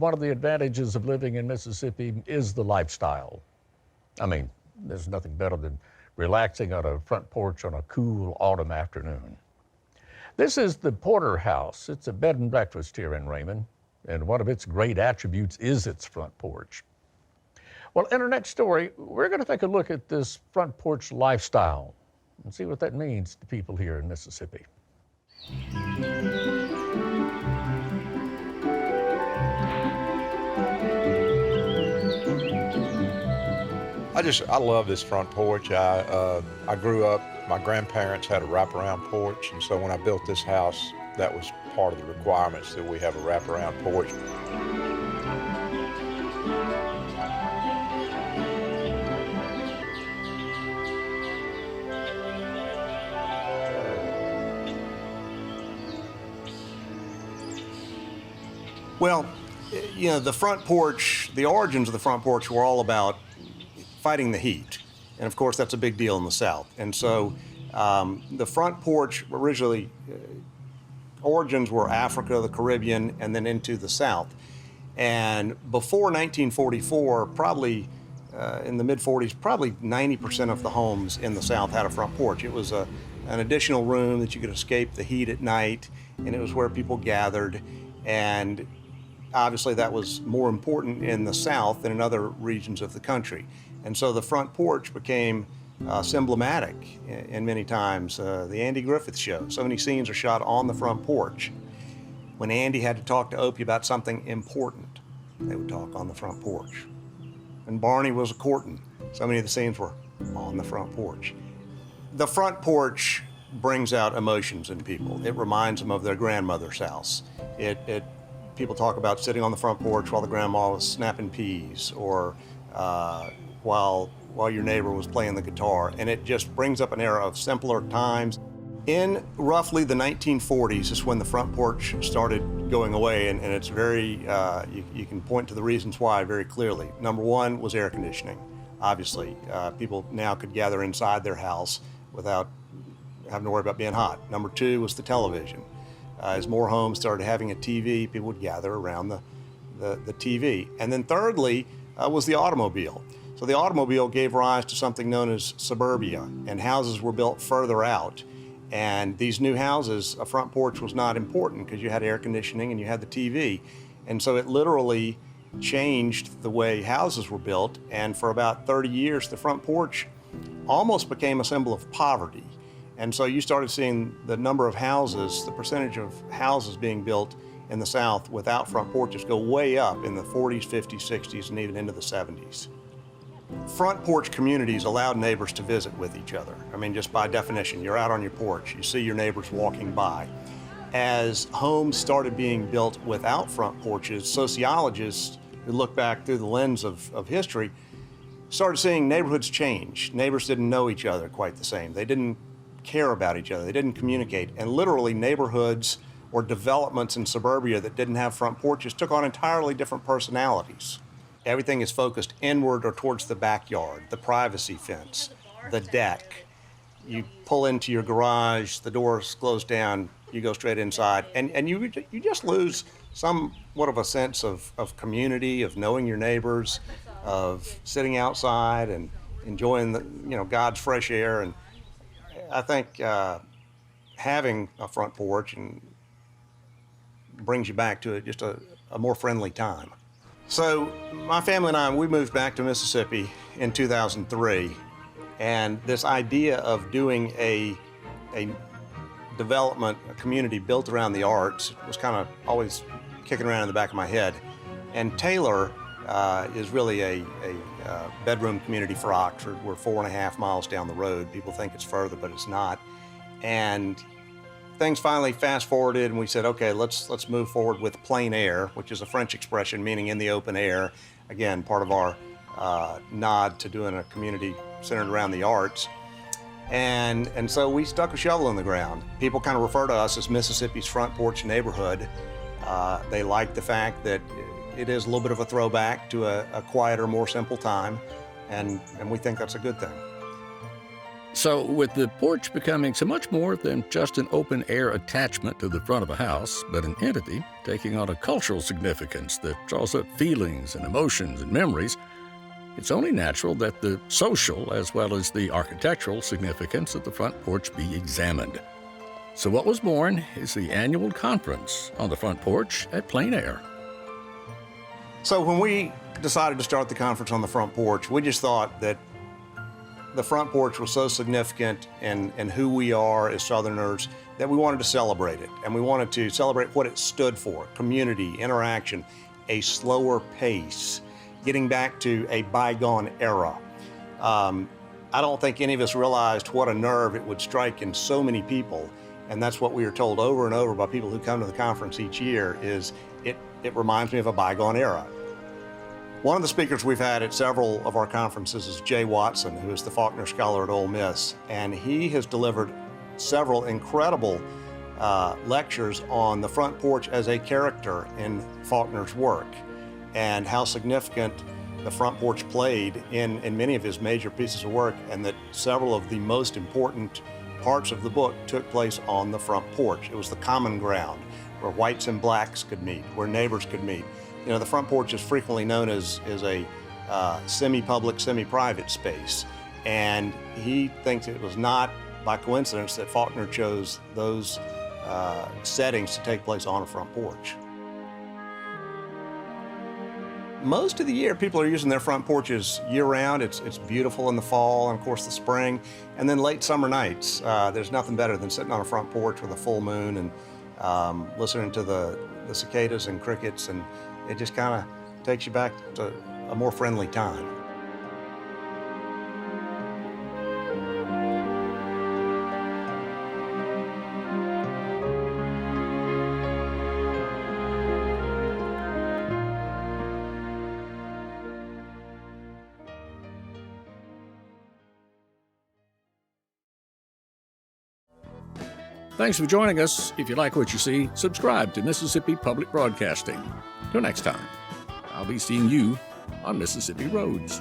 one of the advantages of living in Mississippi is the lifestyle. I mean, there's nothing better than relaxing on a front porch on a cool autumn afternoon. This is the Porter House. It's a bed and breakfast here in Raymond, and one of its great attributes is its front porch. Well, in our next story, we're going to take a look at this front porch lifestyle and see what that means to people here in Mississippi. I love this front porch. I grew up, my grandparents had a wraparound porch, and so when I built this house, that was part of the requirements, that we have a wraparound porch. Well, you know, the front porch, the origins of the front porch were all about fighting the heat. And of course, that's a big deal in the South. And so the front porch originally, origins were Africa, the Caribbean, and then into the South. And before 1944, probably in the mid-40s, probably 90% of the homes in the South had a front porch. It was an additional room that you could escape the heat at night, and it was where people gathered. And obviously that was more important in the South than in other regions of the country. And so the front porch became emblematic in many times. The Andy Griffith Show, so many scenes are shot on the front porch. When Andy had to talk to Opie about something important, they would talk on the front porch. And Barney was courting, so many of the scenes were on the front porch. The front porch brings out emotions in people. It reminds them of their grandmother's house. People talk about sitting on the front porch while the grandma was snapping peas, or while your neighbor was playing the guitar, and it just brings up an era of simpler times. In roughly the 1940s is when the front porch started going away, and it's very, you can point to the reasons why very clearly. Number one was air conditioning. Obviously, people now could gather inside their house without having to worry about being hot. Number two was the television. As more homes started having a TV, people would gather around the TV. And then thirdly was the automobile. So the automobile gave rise to something known as suburbia, and houses were built further out. And these new houses, a front porch was not important because you had air conditioning and you had the TV. And so it literally changed the way houses were built. And for about 30 years, the front porch almost became a symbol of poverty. And so you started seeing the number of houses, the percentage of houses being built in the South without front porches go way up in the 40s, 50s, 60s, and even into the 70s. Front porch communities allowed neighbors to visit with each other. I mean, just by definition, you're out on your porch, you see your neighbors walking by. As homes started being built without front porches, sociologists who look back through the lens of history started seeing neighborhoods change. Neighbors didn't know each other quite the same. They didn't care about each other. They didn't communicate. And literally neighborhoods or developments in suburbia that didn't have front porches took on entirely different personalities. Everything is focused inward or towards the backyard, the privacy fence, the deck. You pull into your garage, the doors close down, you go straight inside, and you just lose somewhat of a sense of community, of knowing your neighbors, of sitting outside and enjoying God's fresh air. And I think having a front porch and brings you back to just a more friendly time. So my family and I, we moved back to Mississippi in 2003, and this idea of doing a development, a community built around the arts was kind of always kicking around in the back of my head. And Taylor is really a bedroom community for Oxford. We're 4.5 miles down the road. People think it's further, but it's not. And things finally fast forwarded, and we said, okay, let's move forward with plein air, which is a French expression meaning in the open air. Again, part of our nod to doing a community centered around the arts. And so we stuck a shovel in the ground. People kind of refer to us as Mississippi's front porch neighborhood. They like the fact that it is a little bit of a throwback to a quieter, more simple time, and we think that's a good thing. So, with the porch becoming so much more than just an open-air attachment to the front of a house, but an entity taking on a cultural significance that draws up feelings and emotions and memories, it's only natural that the social as well as the architectural significance of the front porch be examined. So what was born is the annual conference on the front porch at Plein Air. So when we decided to start the conference on the front porch, we just thought that the front porch was so significant in who we are as Southerners that we wanted to celebrate it. And we wanted to celebrate what it stood for: community, interaction, a slower pace, getting back to a bygone era. I don't think any of us realized what a nerve it would strike in so many people. And that's what we are told over and over by people who come to the conference each year is it reminds me of a bygone era. One of the speakers we've had at several of our conferences is Jay Watson, who is the Faulkner Scholar at Ole Miss, and he has delivered several incredible lectures on the front porch as a character in Faulkner's work and how significant the front porch played in many of his major pieces of work, and that several of the most important parts of the book took place on the front porch. It was the common ground where whites and blacks could meet, where neighbors could meet. You know, the front porch is frequently known as a semi-public, semi-private space. And he thinks it was not by coincidence that Faulkner chose those settings to take place on a front porch. Most of the year, people are using their front porches year-round. It's beautiful in the fall and, of course, the spring. And then late summer nights, there's nothing better than sitting on a front porch with a full moon and listening to the cicadas and crickets, and it just kind of takes you back to a more friendly time. Thanks for joining us. If you like what you see, subscribe to Mississippi Public Broadcasting. Till next time, I'll be seeing you on Mississippi Roads.